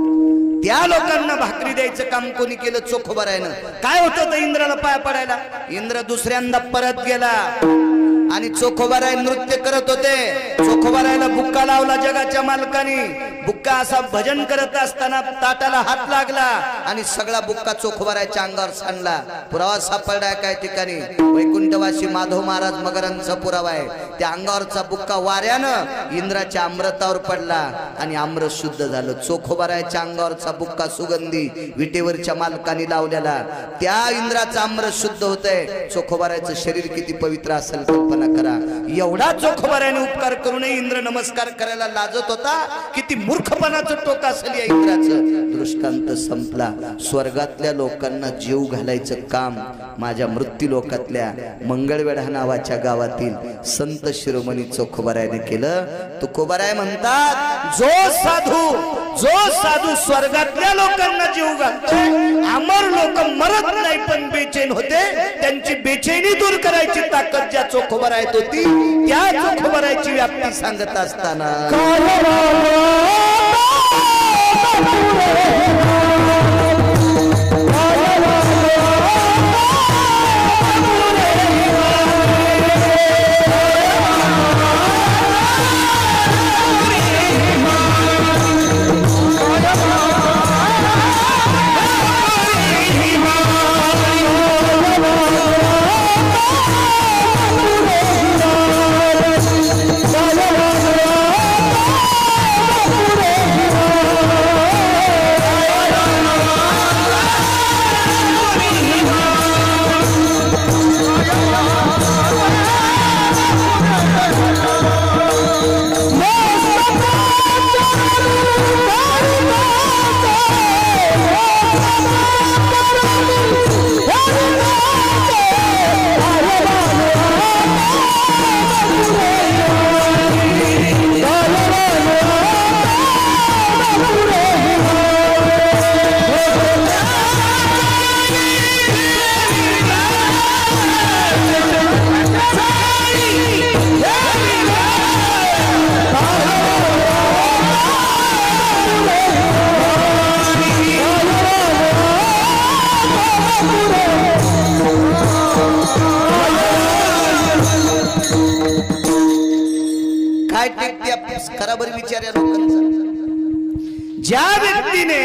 त्या लोकांना भाकरी द्यायचं काम कोणी केलं? चोखोबारायनं. काय होतं इंद्राला पाया पडायला? इंद्र दुसऱ्यांदा परत गेला आणि चोखोबाराय नृत्य करत होते. चोखोबारायला बुक्का लावला जगाच्या मालकाने. बुक्का असा भजन करत असताना ताटाला हात लागला आणि सगळा बुक्का चोखोबारायच्या अंगावर सांडला. पुरावा सापडला काय ठिकाणी. वैकुंठवासी माधव महाराज मगरांचा पुरावा आहे. त्या अंगावरचा बुक्का वाऱ्यानं इंद्राच्या अमृतावर पडला आणि अमृत शुद्ध झालं. चोखोबारायच्या अंगावरचा बुक्का सुगंधी विटेवरच्या मालकाने लावलेला. त्या इंद्राचं अमृत शुद्ध होतंय. चोखोबारायचं शरीर किती पवित्र असेल कल्पना करा. एवढा चोखोबारायने उपकार करूनही इंद्र नमस्कार करायला लाजत होता. किती मूर्खपणाचं टोक असेल या इंद्राचं. दृष्टांत संपला. स्वर्गातल्या लोकांना जीव घालायचं काम माझ्या मृत्यू लोकातल्या मंगळवेढा नावाच्या गावातील संत शिरोमणी चोखोबारायने केलं. तुकोबाराय म्हणतात जो साधू स्वर्गातल्या लोकांना जीव घालतोय. अमर लोक मरत नाही पण बेचैन होते. त्यांची बेचैनी दूर करायची ताकद ज्या चोखोबारायत होती त्या चोखोबारायची व्याप्ती सांगत असताना हायटेक त्या खराबर विचार या लोकांचा. ज्या व्यक्तीने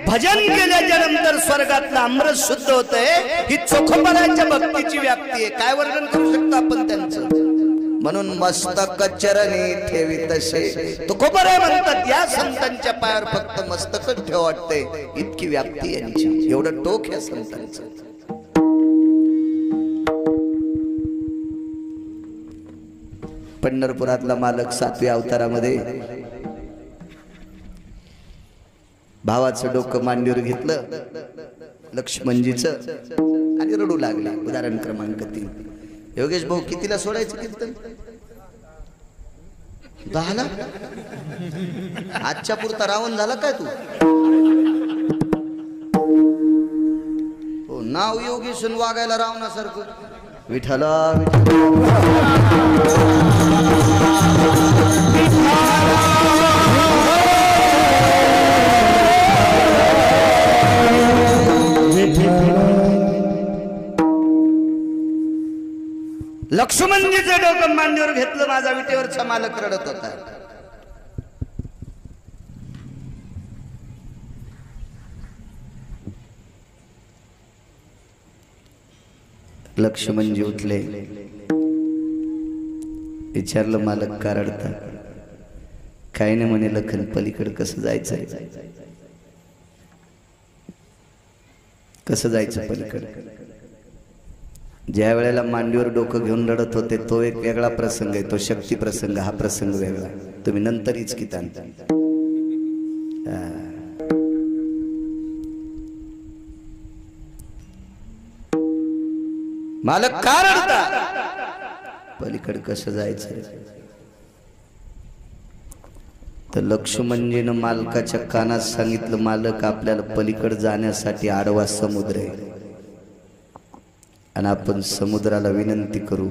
भजन केल्याच्या नंतर स्वर्गातलं अमृत शुद्ध होतंय, ही चोखोबाराच्या भक्तीची व्याप्ती आहे. काय वर्णन करू शकतो आपण त्यांचं. म्हणून मस्तक चरणी ठेवी तसे तुकोबारा म्हणतात, या संतांच्या पायावर फक्त मस्तकच ठेव वाटते, इतकी व्याप्ती यांची, एवढं टोक या संतांचं. पंढरपुरातला मालक 7व्या अवतारामध्ये भावाचं डोकं मांडीवर घेतलं लक्ष्मणजीचं आणि रडू लागला. उदाहरण क्रमांक 3. योगेश भाऊ कितीला सोडायचं कीर्तन? 10ला? आजच्या पुरता रावण झाला काय तू? हो, नाव योगेश वागायला रावणासारखं. विठ्ठला लक्ष्मणजीचं डोकं मांडीवर घेतलं, माझा विटेवरचा मालक रडत होता. लक्ष्मणजी उठले, विचारलं मालक का रडता? काही नाही म्हणे, लखन पलीकडे कसं जायचंय? कसं जायचं पलीकडे? ज्या वेळेला मांडीवर डोकं घेऊन रडत होते तो एक वेगळा प्रसंग आहे, तो शक्ती प्रसंग. हा प्रसंग वेगळा, तुम्ही नंतर इचकीत आणता. मालक का रडता? पलीकडे कसं जायचं? तर लक्ष्मणजीनं मालकाच्या कानात सांगितलं, मालक आपल्याला पलीकडे जाण्यासाठी आडवा समुद्र आहे आणि आपण समुद्राला विनंती करू.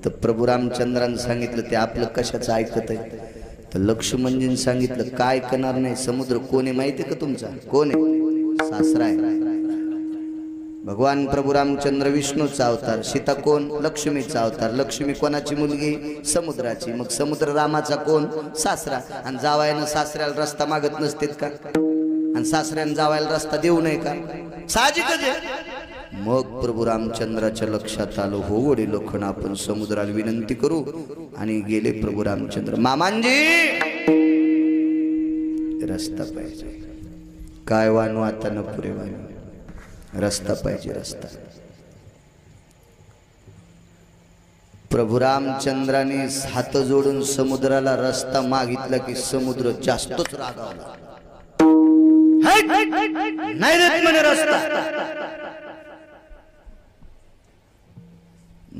तर प्रभू रामचंद्रांनी सांगितलं ते आपलं कशाचं ऐकत आहे? तर लक्ष्मणजींनी सांगितलं काय ऐकणार नाही. समुद्र कोण आहे माहिती आहे का तुमचा? कोण आहे? सासरा आहे. भगवान प्रभू रामचंद्र विष्णूचा अवतार, सीता कोण? लक्ष्मीचा अवतार. लक्ष्मी कोणाची मुलगी? समुद्राची. मग समुद्र रामाचा कोण? सासरा. आणि जावायनं सासऱ्याला रस्ता मागत नसतेत का? आणि सासऱ्यानं जावायला रस्ता देऊ नये का? साहजिकच आहे. मग प्रभू रामचंद्राच्या लक्षात आलं, हो वडील लोखंड, आपण समुद्राला विनंती करू. आणि गेले प्रभू रामचंद्र. मामांजी रस्ता पाहिजे. काय वानू आता न पुरे वानू, रस्ता पाहिजे, रस्ता. प्रभू रामचंद्राने हात जोडून समुद्राला रस्ता मागितला की समुद्र जास्तच रागावला. नाही देत म्हणे रस्ता.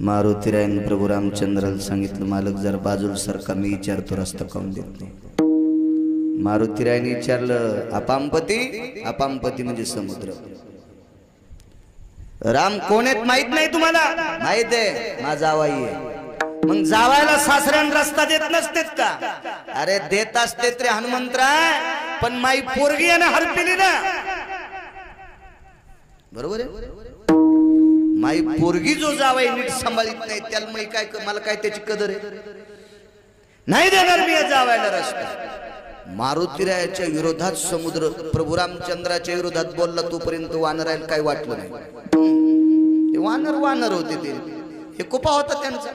मारुतीरायाने प्रभू रामचंद्राला सांगितलं, मालक जर बाजूला सरका, मी विचारतो रस्ता काऊन देत नाही. मारुतीरायाने विचारलं, अपामपती? अपामपती म्हणजे समुद्र. राम कोण आहेत माहित नाही तुम्हाला? माहित आहे, माझा जावाई आहे. मग जावायला सासऱ्यान रस्ता देत नसतेत का? अरे देत असतेत रे हनुमंतराय, पण माई पोरगी आहे ना हरपिली ना. बरोबर आहे. माई पोरगी जो जावाई नीट सांभाळीत नाही त्याला मी काय, मला काय त्याची कदर आहे? नाही देणार मी या जावायला रस्ता. मारुतीरायाच्या विरोधात समुद्र प्रभू रामचंद्राच्या विरोधात बोलला, तोपर्यंत वानरायला काय वाटलं नाही. वानर वानर होते ते, हे कुपा होता त्यांचा.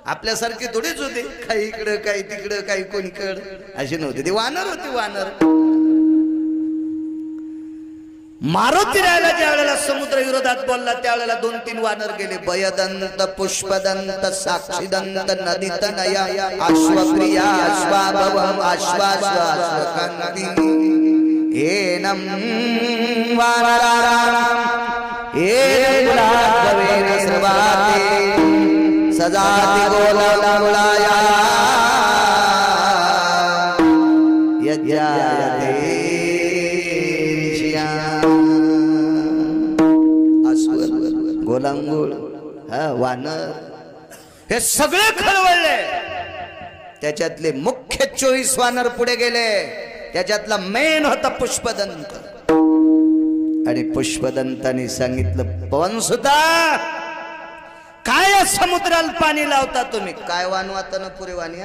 आपल्यासारखे थोडेच होते, काही इकडं काही तिकडं काही कोणीकडं असे नव्हते. ते वानर होते, वानर. मारुतीरायाला ज्या वेळेला समुद्र विरोधात बोलला त्यावेळेला 2-3 वानर गेले. भयदंत, पुष्पदंत, साक्षीदंत, नदीतनया, अश्वप्रिया, अश्वाभवम, अश्वाश्वाश्वकांती, एनम वानराराम, एनमुलाद्भवेन सर्वाते, सजाति गोलमुलाया, यज्ञायते गोलांगुळ, वानर, हे सगळे खळवळले. त्याच्यातले मुख्य 24 वानर पुढे गेले. त्याच्यातला मेन होता पुष्पदंत. आणि पुष्पदंताने सांगितलं, पवनसुता काय समुद्राला पाणी लावता तुम्ही? काय वानू आता न पुरे वाणी?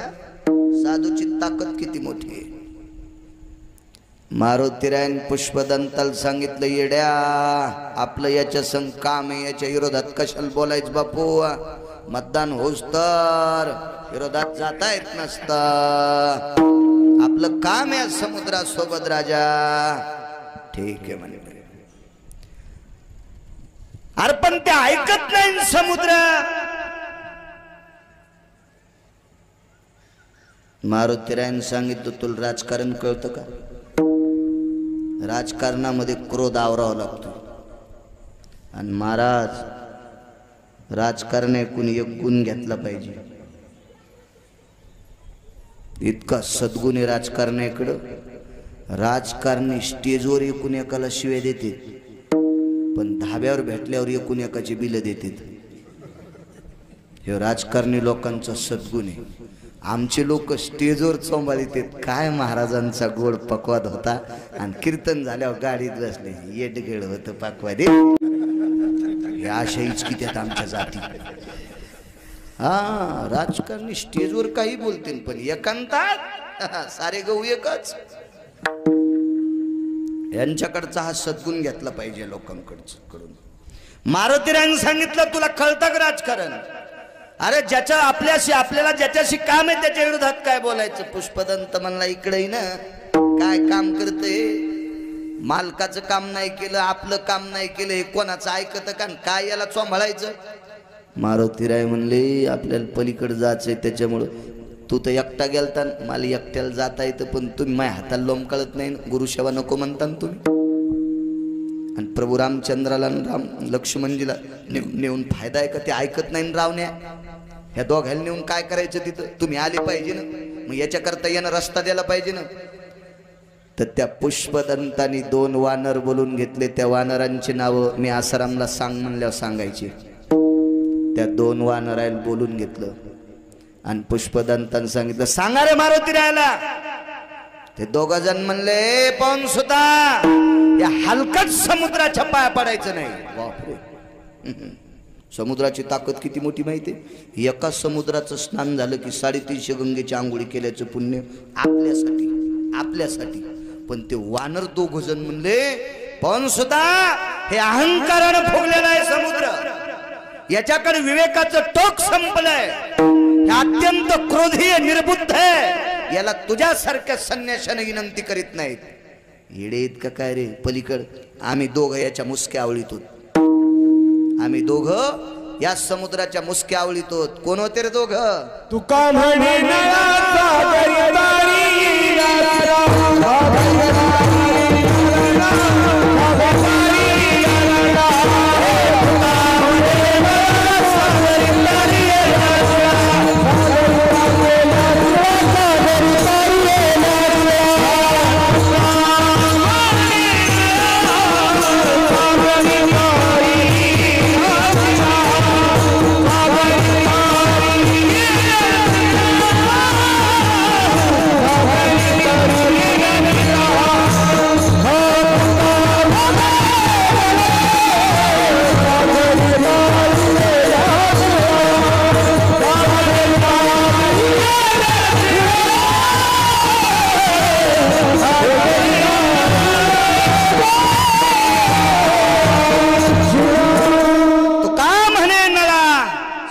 साधूची ताकद किती मोठी आहे. मारुतीरायन पुष्पदंताला सांगितलं, येड्या आपलं याच्या संग काम आहे, याच्या विरोधात कशाला बोलायचं बापू, मतदान होस तर विरोधात जाता येत नसतं, आपलं काम आहे समुद्रासोबत राजा. ठीक आहे म्हणे. अरे पण ते ऐकत नाही समुद्र. मारुतीरायन सांगितलं, तुला राजकारण कळतं का? राजकारणामध्ये क्रोध आवरावा लागतो. आणि महाराज राजकारण ऐकून एक गुण घेतला पाहिजे. इतका सद्गुण आहे राजकारणाकडं. राजकारणी स्टेजवर एकूण एकाला शिव्या देते, पण धाब्यावर भेटल्यावर एकूण एकाची बिलं देतात. हे राजकारणी लोकांचा सद्गुण आहे. आमचे लोक स्टेजवर चोंबाळीत काय महाराजांचा गोड पकवाद होता, आणि कीर्तन झाल्यावर गाडीत बसले येडगेळ होतं पकवादे. हे अशा इचकित्यात आमच्या जाती. हा राजकारणी स्टेजवर काही बोलतील, पण एकांतात सारे गहू एकच. यांच्याकडचा हा सद्गुण घेतला पाहिजे लोकांकडून. मारुतीरायन सांगितलं, तुला कळतं का राजकारण? अरे ज्याच्या आपल्याशी आपल्याला ज्याच्याशी काम आहे त्याच्या विरोधात काय बोलायचं? पुष्पदंत म्हणला, इकडे ना काय काम करते, मालकाचं काम नाही केलं, आपलं काम नाही केलं, हे कोणाचं ऐकतं का? काय याला चोंभाळायचं? मारुतीराय म्हणले, आपल्याला पलीकडे जायचंय, त्याच्यामुळं तू तर एकटा गेलता, मला एकट्याला जाता येतं, पण तुम्ही माझ्या हाताला लोंबकळत नाही, गुरुसेवा नको म्हणता ना तुम्ही. आणि प्रभू रामचंद्राला राम लक्ष्मणजीला नेऊन फायदा आहे का? ते ऐकत नाही रावण्या. ह्या दोघांना नेऊन काय करायचं तिथं? तुम्ही आले पाहिजे ना, मग याच्याकरता यानं रस्ता द्यायला पाहिजे ना. तर त्या पुष्पदंतानी 2 वानर बोलून घेतले. त्या वानरांची नावं मी आसारामला सांग म्हणल्यावर सांगायची. त्या 2 वानरायला बोलून घेतलं आणि पुष्पदंतानं सांगितलं, सांगा रे मारुतीरायला. ते 2 जण म्हणले, पाहून सुद्धा या हलकट समुद्राच्या पाया पडायचं नाही. बापरे, समुद्राची ताकद किती मोठी माहिती आहे. एका समुद्राचं स्नान झालं की 350 गंगेची आंघोळी केल्याचं पुण्य आपल्यासाठी. पण ते वानर 2 जण म्हणले, पण सुद्धा हे अहंकारानं फुगलेला आहे समुद्र, याच्याकडे विवेकाचं टोक संपलंय, हे अत्यंत क्रोधी आहे, निर्बुद्ध आहे, याला तुझ्यासारख्या संन्याशाने विनंती करीत नाहीत. येडेत का काय रे? पलीकड आम्ही 2 याच्या मुसक्या आवळीत होत. आम्ही 2 या समुद्राच्या मुसक्या आवळीत होत. कोण होते रे 2? तुका म्हणे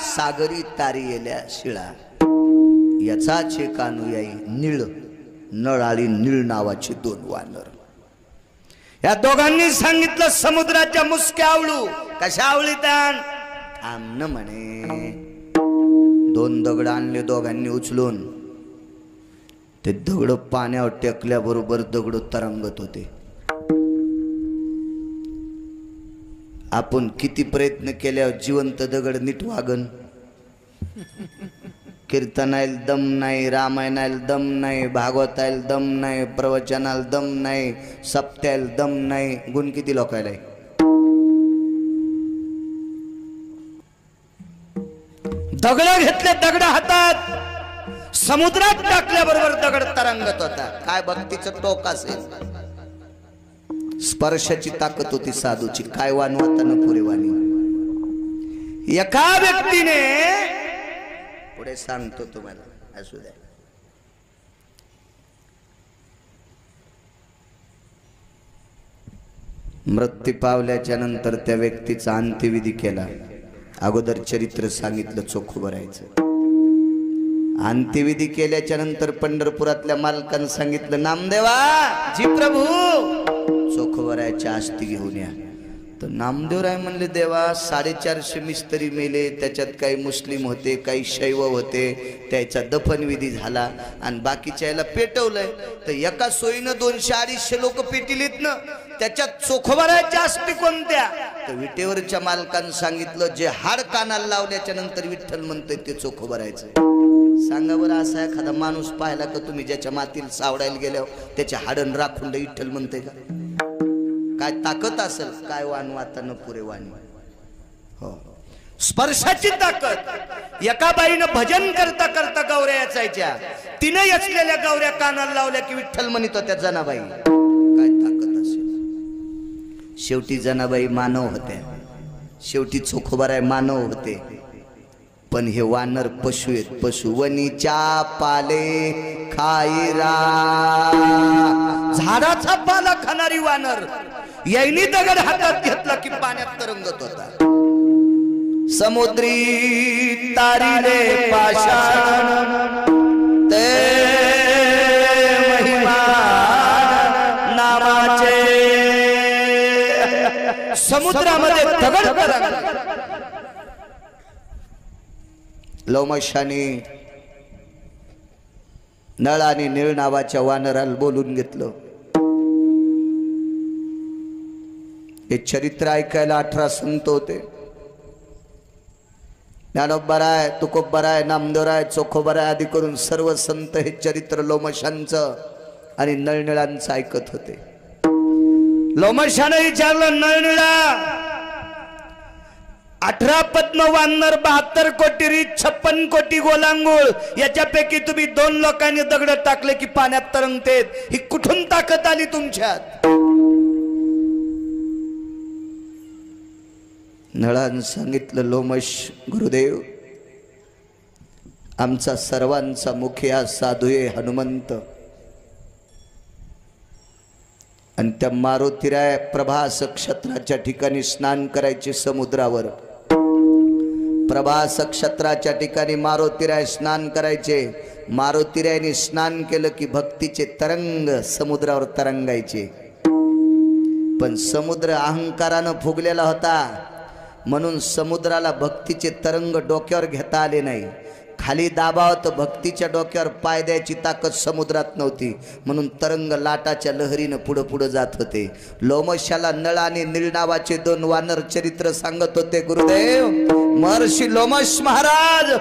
सागरी तारी येल्या शिळा, याचाचे कानुयाई निळ, नळ आणि निळ नावाचे 2 वानर. या दोघांनी सांगितलं, समुद्राच्या मुसक्या आवळू. कशा आवळीतान? थांब न म्हणे. 2 दगड आणले दोघांनी उचलून. ते दगड पाण्यावर टेकल्याबरोबर दगड तरंगत होते. आपण किती प्रयत्न केल्यावर जिवंत दगड नीट वागन? कीर्तनाला दम नाही, रामायणाला दम नाही, भागवताला दम नाही, प्रवचनाला दम नाही, सप्त्याला दम नाही. गुण किती लोकायला? दगड घेतले, दगड हातात समुद्रात टाकल्याबरोबर दगड तरंगत होता. काय भक्तीचं टोक असेल. स्पर्शाची ताकद होती साधूची. काय वानवताना पुरे वाणी. एका व्यक्तीने, पुढे सांगतो तुम्हाला, असू द्या, मृत्यू पावल्याच्या नंतर त्या व्यक्तीचा अंत्यविधी केला. अगोदर चरित्र सांगितलं चोखोबरायचं. अंत्यविधी केल्याच्या नंतर पंढरपुरातल्या मालकानं सांगितलं, नामदेवा जी प्रभू चोखोबरायच्या आस्ती घेऊन या. तर नामदेवराय म्हणले, देवा 450 मिस्त्री मेले, त्याच्यात काही मुस्लिम होते, काही शैव होते, त्याचा दफनविधी झाला आणि बाकीच्या याला पेटवलंय. तर एका सोयीनं 200-250 लोक पेटिलीत ना, त्याच्यात चोखोबरायच्या आस्ती कोणत्या? तर विटेवरच्या मालकानं सांगितलं, जे हाड कानाला लावल्याच्या नंतर विठ्ठल म्हणतोय ते चोखोबरायचं. सांगा बरं, असा एखादा माणूस पाहिला का तुम्ही ज्याच्या मातीला सावडायला गेल्यावर त्याच्या हाडण राखून विठ्ठल म्हणते का? काय ताकद असेल, काय वानवाता न पुरे वाणी. हो, स्पर्शाची ताकद. एका बाईनं भजन करता करता गौऱ्या याचायच्या, तिने यचलेल्या गौऱ्या कानाला लावल्या की विठ्ठल म्हणत होत्या जनाबाई. काय ताकद असेल. शेवटी जनाबाई मानव होत्या, शेवटी चोखोबराय मानव होते, पण हे वानर पशु आहेत. पशु वनीच्या पाले खाईरा, झाडाचा पाला खाणारी वानर. यायनी दगड हातात घेतला की पाण्यात तरंगत होता. समुद्री तारीले पाषाण ते महिमा नामाचे. समुद्रामध्ये दगड तरंगला. लोमशाने नळ आणि निळ नावाच्या वानराला बोलून घेतलं. हे चरित्र ऐकायला 18 संत होते. ज्ञानोबराय, तुकोबराय, नामदेवराय, चोखोबराय आदी करून सर्व संत हे चरित्र लोमशांचं आणि नळनिळांचं ऐकत होते. लोमशाने विचारलं, नळनिळा 18 पद्म वानर, 72 कोटी रीत, 56 कोटी गोलांगूळ, याच्यापैकी तुम्ही 2 लोकांनी दगड टाकले की पाण्यात तरंगतेत, ही कुठून ताकद आली तुमच्यात? नळानं सांगितलं, लोमश गुरुदेव, आमचा सर्वांचा मुखिया साधुये हनुमंत आणि त्या मारुतीराय प्रभास क्षत्राच्या ठिकाणी स्नान करायचे समुद्रावर. प्रभास क्षत्राच्या ठिकाणी मारुतीराय स्नान करायचे. मारुतीरायने स्नान केलं की भक्तीचे तरंग समुद्रावर तरंगायचे. पण समुद्र अहंकारानं फुगलेला होता, म्हणून समुद्राला भक्तीचे तरंग डोक्यावर घेता आले नाही. खाली दाबावत भक्तीच्या डोक्यावर पाय द्यायची ताकद समुद्रात नव्हती, म्हणून तरंग लाटाच्या लहरीनं पुढं पुढं जात होते. लोमशाला नळ आणि नीळ नावाचे 2 वानर चरित्र सांगत होते. गुरुदेव, महर्षी लोमश महाराज,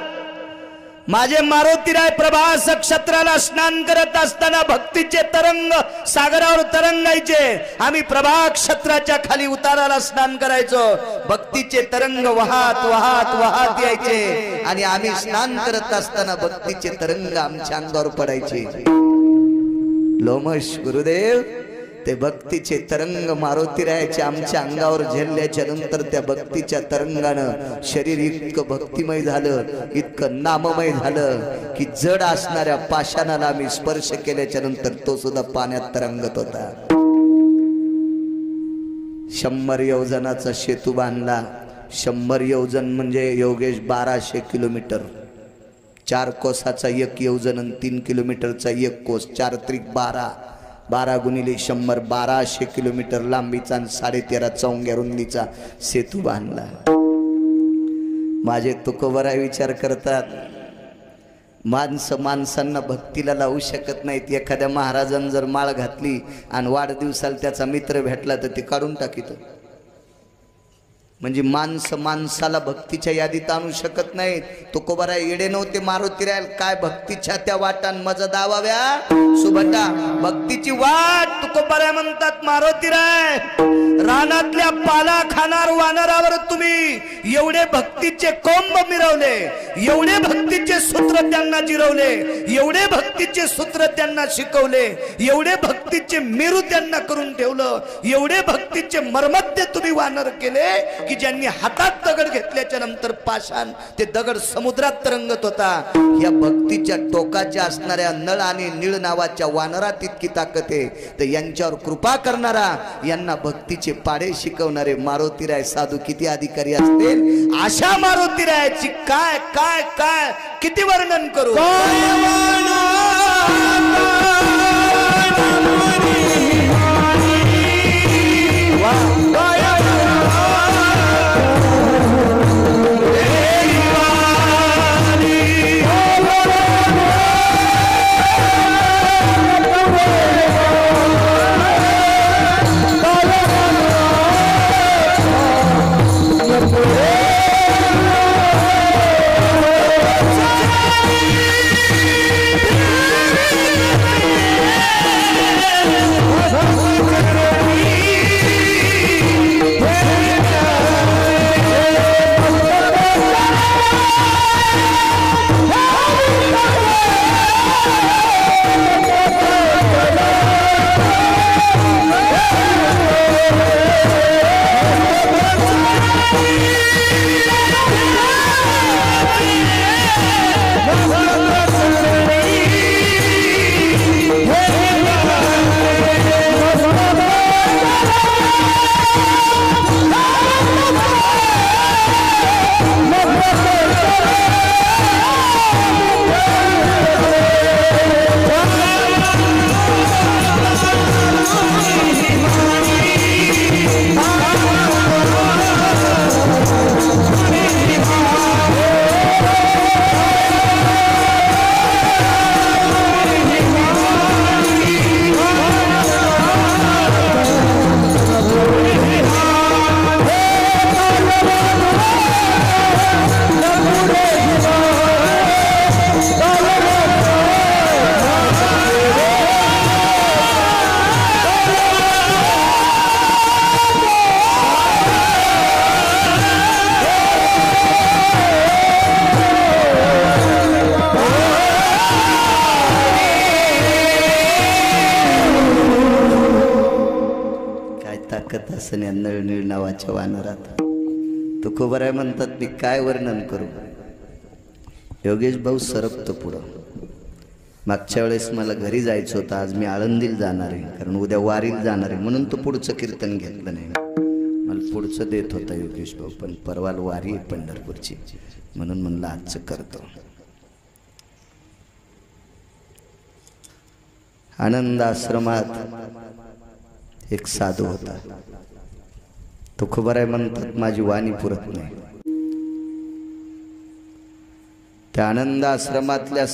माझे मारुतीराय प्रभास क्षत्राला स्नान करत असताना भक्तीचे तरंग सागरावर तरंगायचे. आम्ही प्रभा क्षत्राच्या खाली उताराला स्नान करायचो. भक्तीचे तरंग वाहत वाहत वाहत यायचे आणि आम्ही स्नान करत असताना भक्तीचे तरंग आमच्या अंगावर पडायचे. लोमश गुरुदेव, ते भक्तीचे तरंग मारुतीरायाचे आमच्या अंगावर झेलल्याच्या नंतर त्या भक्तीच्या तरंगानं शरीर इतकं भक्तिमय झालं, इतकं नाममय झालं की जड असणाऱ्या पाषाणाला आम्ही स्पर्श केल्याच्या नंतर तो सुद्धा पाण्यात तरंगत होता. 100 योजनाचा सेतू बांधला. 100 योजन म्हणजे योगेश 1200 किलोमीटर. 4 कोसाचा 1 योजन आणि 3 किलोमीटरचा 1 कोस, 4 त्रिक 12, 12 गुणिले 100, 1200 किलोमीटर लांबीचा आणि 13.5 चौंग्या रुंदीचा सेतू बांधला. माझे तुकोबराय विचार करतात, माणसांना भक्तीला लावू शकत नाहीत. एखाद्या महाराजांनी जर माळ घातली आणि वाढदिवसाला त्याचा मित्र भेटला तर ते काढून टाकीत. म्हणजे माणसाला भक्तीच्या यादीत आणू शकत नाहीत. तुकोबराय येडे नव्हते. मारुतीराय काय भक्तीच्या त्या वाटान मज दावाव्या सुभटा. भक्तीची वाट तुकोबराय म्हणतात. मारुतीराय, रानातल्या पाला खाणार वानरावर तुम्ही एवढे भक्तीचे कोंब मिरवले, एवढे भक्तीचे सूत्र त्यांना जिरवले, एवढे भक्तीचे सूत्र त्यांना शिकवले, एवढे भक्तीचे मेरू त्यांना करून ठेवलं, एवढे भक्तीचे मर्मध्य तुम्ही वानर केले की ज्यांनी हातात दगड घेतल्याच्या नंतर पाषाण ते दगड समुद्रात तरंगत होता. या भक्तीच्या टोकाच्या असणाऱ्या नळ आणि नीळ नावाच्या वानरात इतकी ताकद आहे. तर यांच्यावर कृपा करणारा, यांना भक्तीचे पाढे शिकवणारे मारुतीराय साधू किती अधिकारी असतील. अशा मारुतीरायाची काय काय काय किती वर्णन करू. नळनीळ नावाच्या वानरात तुकोबराय म्हणतात, मी काय वर्णन करू. योगेश भाऊ सरकतो पुढं. मागच्या वेळेस मला घरी जायचं होतं, आज मी आळंदीला जाणार आहे, कारण उद्या वारीला जाणार आहे, म्हणून तो पुढचं कीर्तन घेतलं नाही. मला पुढचं देत होता योगेश भाऊ, पण परवा वारी आहे पंढरपूरची, म्हणून म्हणलं आजचं करतो. आनंद आश्रमात एक साधू होता. तुकोबराय म्हणतात, माझी वाणी पुरत नाही. त्या आनंद आश्रमातल्या